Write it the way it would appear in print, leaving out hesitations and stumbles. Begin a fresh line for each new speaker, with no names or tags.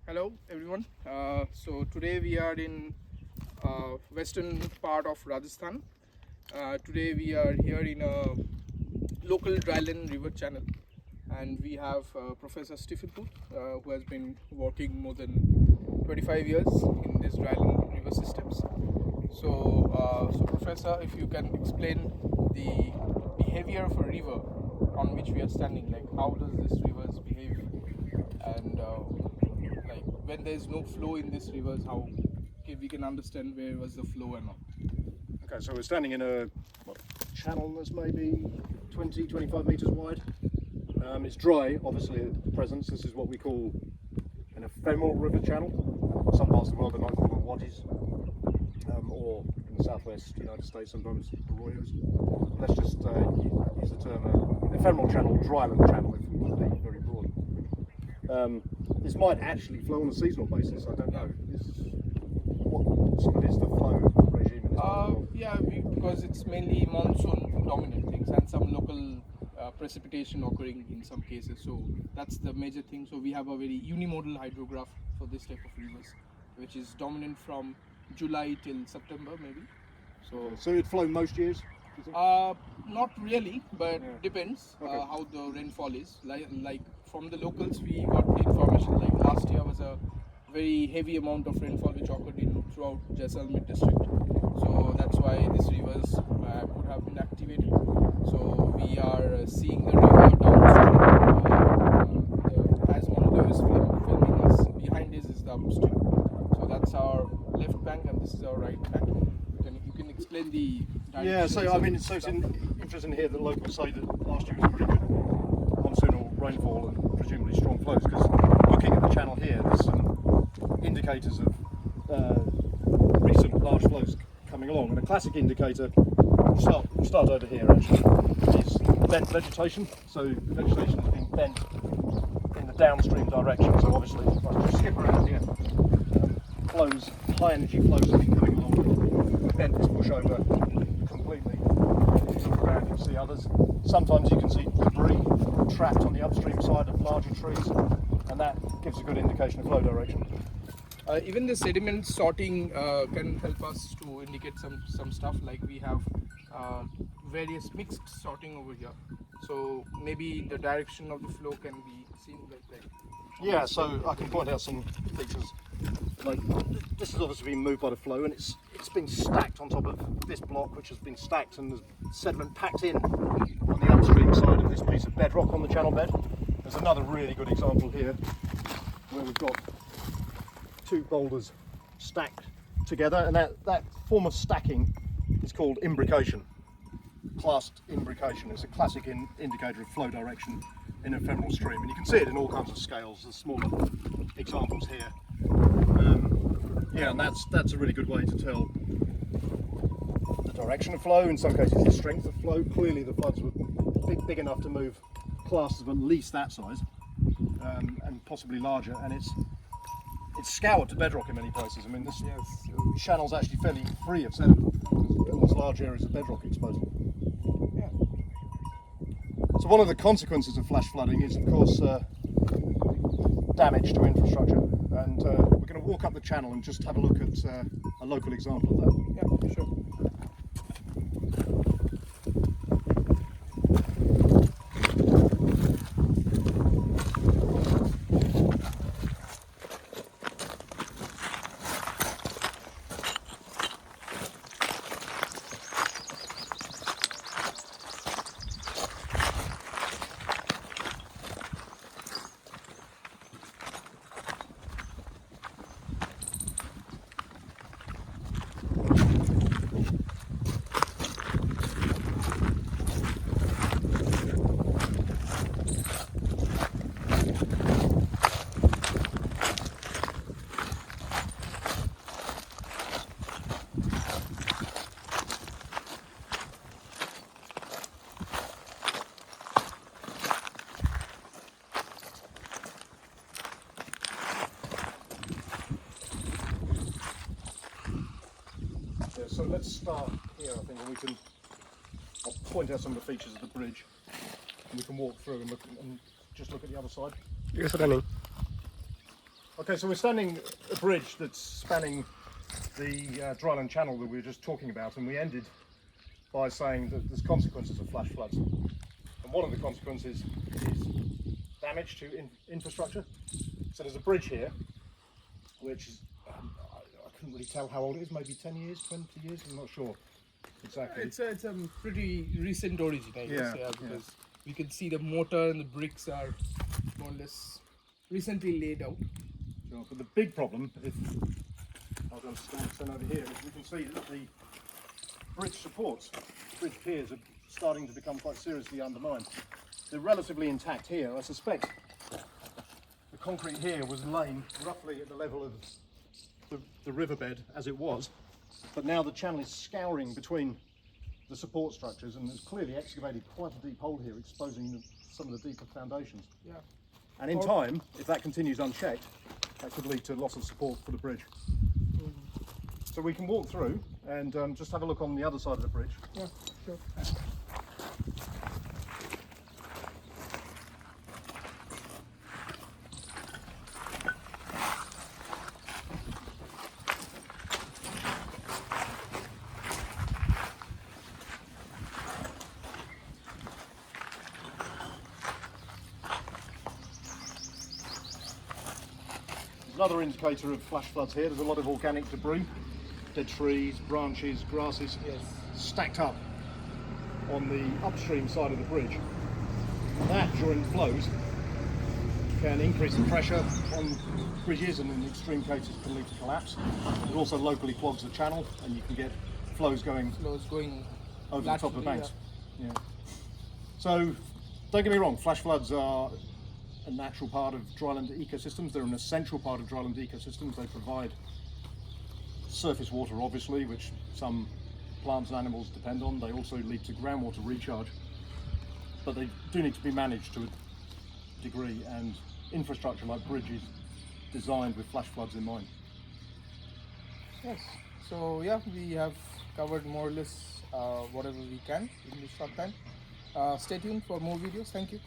Hello everyone. So today we are in western part of Rajasthan. Today we are here in a local dryland river channel, and we have Professor Stephen who has been working more than 25 years in this dryland river systems. So Professor, if you can explain the behavior of a river on which we are standing, like how does this rivers behave, and like when there is no flow in these rivers, how we can understand where was the flow and all.
Okay, so we're standing in a channel that's maybe 20-25 metres wide. It's dry, obviously, at present. This is what we call an ephemeral river channel. Some parts of the world they might call them wadis, or in the southwest United States sometimes arroyos. Let's just use the term ephemeral channel, dryland channel, if we want to be very broad. This might actually flow on a seasonal basis, I don't know. What is the flow regime in this part of the world?
Yeah, because it's mainly monsoon dominant things and some local precipitation occurring in some cases, so that's the major thing. So we have a very unimodal hydrograph for this type of rivers, which is dominant from July till September maybe.
So it flow most years, do you think?
Not really, but
Yeah.
depends
Okay.
how the rainfall is. Like from the locals, we got the information like last year was a very heavy amount of rainfall which occurred throughout Jaisalmer district. So that's why these rivers could have been activated. So we are seeing the river downstream. As Mondo is filming us, behind this is the upstream. So that's our left bank and this is our right bank. You can explain the direction.
Yeah, so I mean, it's interesting here that locals say that last year was pretty good monsoonal rainfall and presumably strong flows, because looking at the channel here, there's some indicators of recent large flows coming along, and a classic indicator, we'll start over here actually, is bent vegetation. So vegetation has been bent in the downstream direction, so obviously, if I just skip around here, flows, high energy flows have been coming along, bent this bush over completely. If you look around, you'll see others. Sometimes you can see debris trapped on the upstream side of larger trees, and that gives a good indication of flow direction.
Even the sediment sorting can help us to indicate some stuff, like we have various mixed sorting over here. So maybe the direction of the flow can be seen like that.
Yeah, so I can point out some features. Like this has obviously been moved by the flow, and it's been stacked on top of this block, which has been stacked, and there's sediment packed in on the upstream side of this piece of bedrock on the channel bed. There's another really good example here where we've got two boulders stacked together, and that form of stacking is called imbrication. Classed imbrication. It's a classic indicator of flow direction in an ephemeral stream, and you can see it in all kinds of scales. There's smaller examples here. Yeah, and that's a really good way to tell the direction of flow, in some cases the strength of flow. Clearly the floods were big enough to move classes of at least that size, and possibly larger, and it's scoured to bedrock in many places. I mean, this channel's actually fairly free of sediment. There's large areas of bedrock exposed.
Yeah.
So one of the consequences of flash flooding is, of course, damage to infrastructure, and we're going to walk up the channel and just have a look at a local example of that.
Yeah, sure.
So let's start here, I think, and I'll point out some of the features of the bridge, and we can walk through and just look at the other side.
Yes, running.
Okay, so we're standing a bridge that's spanning the dryland channel that we were just talking about, and we ended by saying that there's consequences of flash floods. And one of the consequences is damage to infrastructure. So there's a bridge here, which is, I couldn't really tell how old it is, maybe 10 years, 20 years, I'm not sure exactly.
It's a pretty recent origin, I guess, because we can see the mortar and the bricks are more or less recently laid out.
Sure, but the big problem, if I'll go stand over here, is we can see that the bridge supports, bridge piers are starting to become quite seriously undermined. They're relatively intact here. I suspect the concrete here was laid roughly at the level of the riverbed as it was, but now the channel is scouring between the support structures, and there's clearly excavated quite a deep hole here, exposing some of the deeper foundations.
Yeah.
And in time, if that continues unchecked, that could lead to loss of support for the bridge. So we can walk through and just have a look on the other side of the bridge.
Yeah, sure.
Another indicator of flash floods here. There's a lot of organic debris, dead trees, branches, grasses, stacked up on the upstream side of the bridge. That, during flows, can increase the pressure on bridges and in extreme cases can lead to collapse. It also locally clogs the channel and you can get flows going over the top of the banks. Yeah. So don't get me wrong, flash floods are a natural part of dryland ecosystems. They're an essential part of dryland ecosystems. They provide surface water, obviously, which some plants and animals depend on. They also lead to groundwater recharge, but they do need to be managed to a degree, and infrastructure like bridges designed with flash floods in mind.
Yes. So yeah, we have covered more or less whatever we can in this short time. Stay tuned for more videos. Thank you.